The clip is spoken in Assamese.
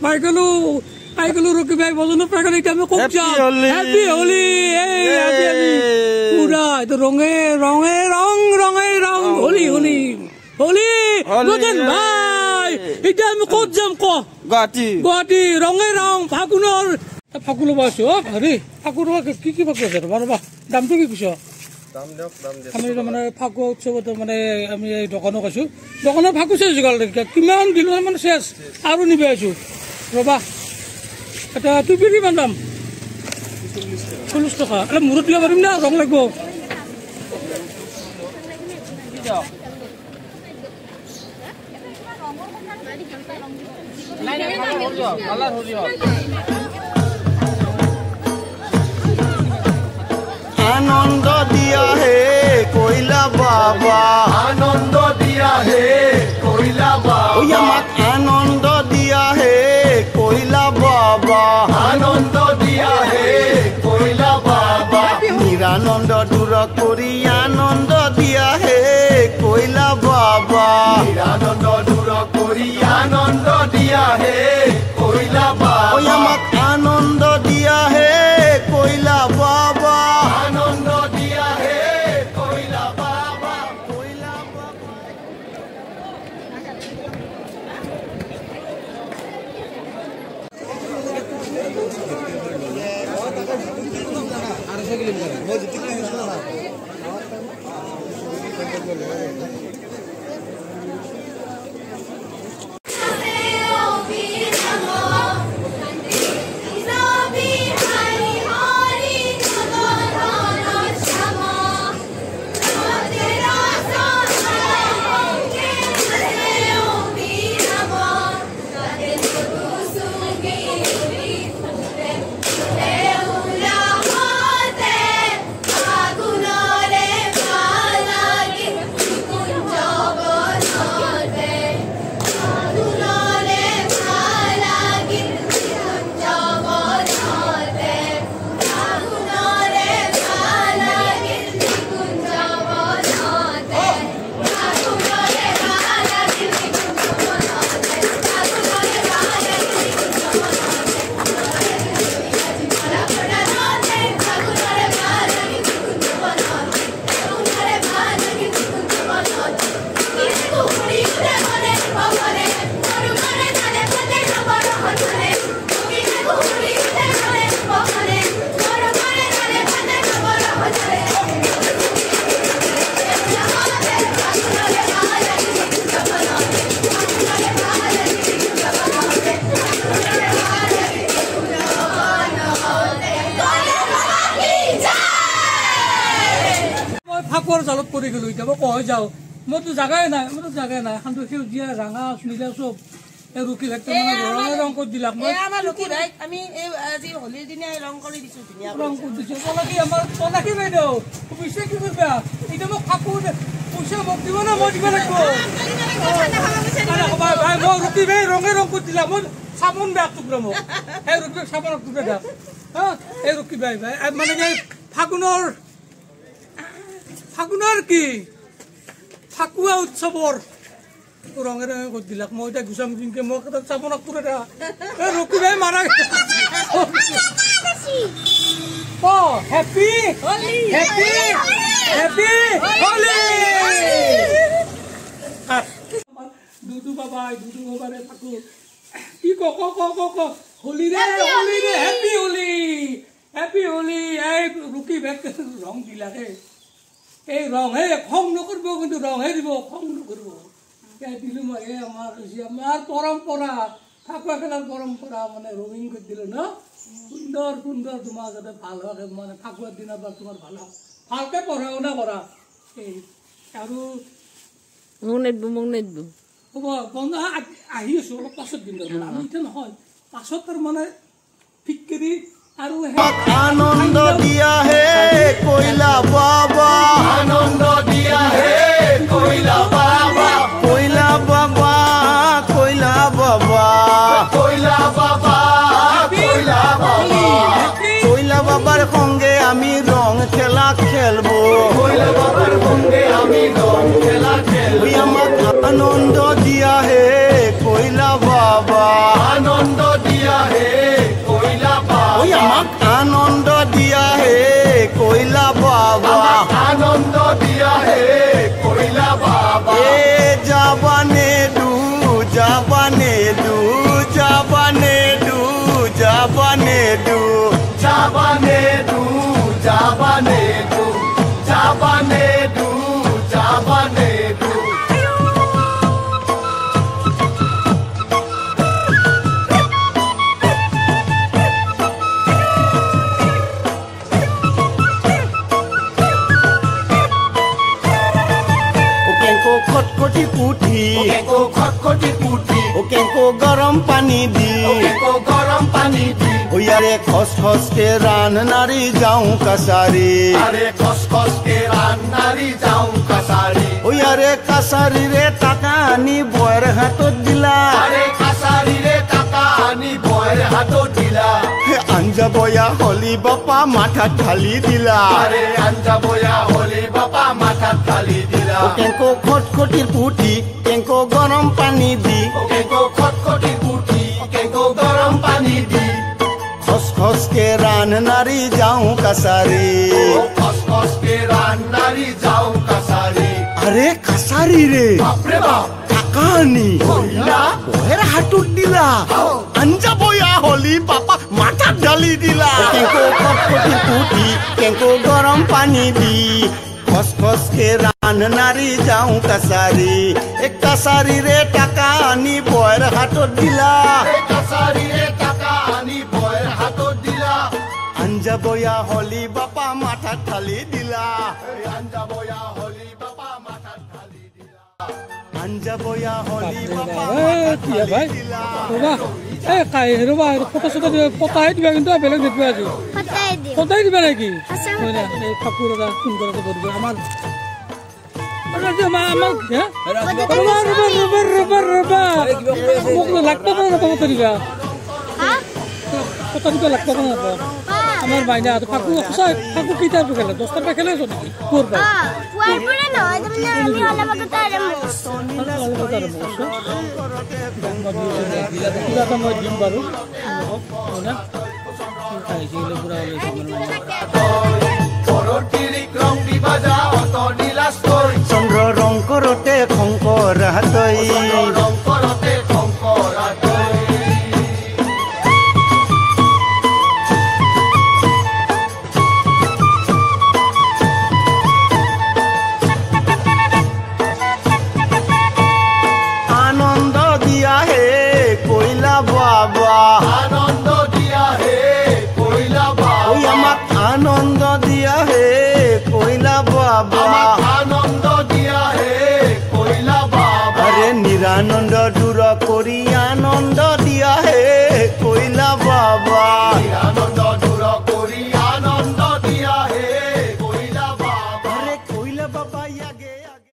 পাই গেলো রকি ভাই বজনক পাই গেলো এটা আমি খুব চাই হ্যাপি হোলি পুরা এটা রঙে রঙে রং রঙে রং হোলি হোলি হোলি বজন ভাই এটা আমি কত যাম ক গুৱাহাটী ৰঙে ৰং ফাগুনৰ ফাগুন পাইছো হেৰি ফাগুন কি কি ফাগুন আছে ৰবা দামটো কি কৈছ আমি মানে ফাগু উৎসৱত মানে আমি এই দোকানত আছো দোকানত ফাগু চেছ গ'ল কিমান দিন মানে চেছ আৰু নিবে আছো ৰবা এটা টুপি কিমান দাম 40 টকা আৰে মুৰত দিব পাৰিম না ৰং লাগিব आनंद दिया है कोयला बाबा आनंद दिया है कोयला बाबा आनंद दिया है कोयला बाबा आनंद दिया है कोयला बाबा निरानंद दूर करी आनंद दिया है कोयला बाबा निरानंद दूर करी आनंद दिया है कोयला बाबा आनंद दिया है कोयला बाबा आनंद दिया है कोयला बाबा कोयला बाबा ফাকুৱাৰ জালত পৰি গলো এতিয়া মই কয় যাওঁ মইতো জাগাই নাই খানটো সেউজীয়া ৰাঙা নীলা চব এই ৰুকি ভেক্টৰ মানে ৰঙে ৰং কৰি দিলাক মই আমাৰ ৰুকি ভাই আমি এই আজি হোলিৰ দিনা ৰং কৰি দিছো ধুনীয়া ৰং কৰি দিছো তলাকি আমাৰ তলাকি বাইদেউ পইচা কি কৰিবা এতিয়া মই ফাকুৰ পইচা মোক দিব না মই দিব লাগিব ভাই মই ৰুকি ভাই ৰঙে ৰং কৰি দিলাক মই চাবোন বেয়া টুকুৰা মোক এই ৰুকি চাবোন টুকুৰা দিয়া এই ৰুকি ভাই মানে ফাগুনৰ কি ফাকুৱা উৎসৱৰ ৰঙে ৰঙে কৰি দিলাক মই এতিয়া গুচাম দিনকে মই চাবোনক পুৰা ৰকি ভাই মাৰা happy Holi happy happy Holi দুদু বাবাৰে ফাকু কি ক হোলি ৰে হেপী হোলি এই ৰুকি বেগ ৰং দিলাকে এই ৰং হে খং নকৰিব কিন্তু ৰং হে দিব খং নকৰিব দিলো মই আমাৰ পৰম্পৰা ফাকুৱা খেলাৰ পৰম্পৰা মানে ৰঙিন কৰি দিলো ন সুন্দৰ তোমাৰ যাতে ভাল হয় মানে ফাকুৱাৰ দিনা বা তোমাৰ ভাল হয় ভালকে পঢ়া শুনা কৰা এই আৰু মোক নেদব হ'ব বন্ধ আহি আছো অলপ পাছত দিন আমি এতিয়া নহয় পাছত তাৰ মানে ঠিক কৰি আৰু आनंद दिया है कोयला बाबा आनंद दिया है कोयला बाबा कोयला बाबा कोयला बाबा कोयला बाबा कोयला बाबा कोयला बाबार संगे आमी रंग खेला खेलबो कोयला बाबार संगे आमी रंग खेला खेलबो आनंद दिया है कोयला बाबा आनंद আনন্দ দিয়া হে কইলা বাবা এ জাবানে দু জাবানে দু জাবানে দু জাবানে দু জাবানে দু জাবানে দু জাবানে দু জাবানে দু खटखटी पुठी ओकेको खटखटी पुठी ओकेको गरम पानी दी ओकेको गरम पानी दी ओ यारे खस खस के रान नारी जाऊं कसारी अरे खस खस के रान नारी जाऊं कसारी ओ यारे कसारी रे टाकानी बयर हातत दिला अरे कसारी रे टाकानी बयर हातत दिला आंजा बया होली बापा माथा ढाली दिला अरे आंजा बया होली बापा माथा ढाली दिला ओकेको खटखटी पुठी केंको गरम पानी दी ओकेको खटखटी पुठी केंको गरम पानी दी खस खस के रान नारी जाऊं कसारी खस खस के रान नारी जाऊं कसारी अरे कसारी रे बाप रे बाप টাকানি কইলা বহের হাতুত দিলা আঞ্জা বয়া হলি বাপা মাথা ঢালি দিলা কেंको खटखटी पुठी केंको गरम पानी दी खस खस के रान नारी जाऊं कसारी एक कसारी रे टाका आनी बयर हातत दिला कसारी रे टाका आनी बयर हातत दिला आंजा बया हली बापा माथा ढाली दिला आंजा बया हली बापा माथा ढाली दिला आंजा बया हली बापा किया भाई रोबा ए काई रोबा ফটো ফটো পতাই দিবা কিন্তু বেলেগ দেখবা আজি পতাই দিবা নাকি হইনা এই কাপুরটা ফোন করতে বলবে আমার আরে মা আমার হ্যাঁ রবা মুখ লাগতো না কত দিবা হ্যাঁ কত দিবা লাগতো না আমার বাইনা তো কাকু সব কাকু কিটা গেল 10 টাকা খেলে যদি করবা ওয়ার পরে না আমি হলা বাগতা রে মই দিম বারু না খাই গেলে পুরা হলে করটিরিক রং দিবা যা অত নীলাস কই চন্দ্র রং করতে খঙ্কর হাতই রং করতে খঙ্কর হাতই আনন্দ দিয়া হে কইলা বাবা আনন্দ দিয়া হে কইলা বাবা ওই আমাক আনন্দ দিয়া হে কইলা বাবা আমাক আনন্দ দিয়া হে কইলা বাবা আরে নিরানন্দ দূর করি আনন্দ দিয়া হে কইলা বাবা নিরানন্দ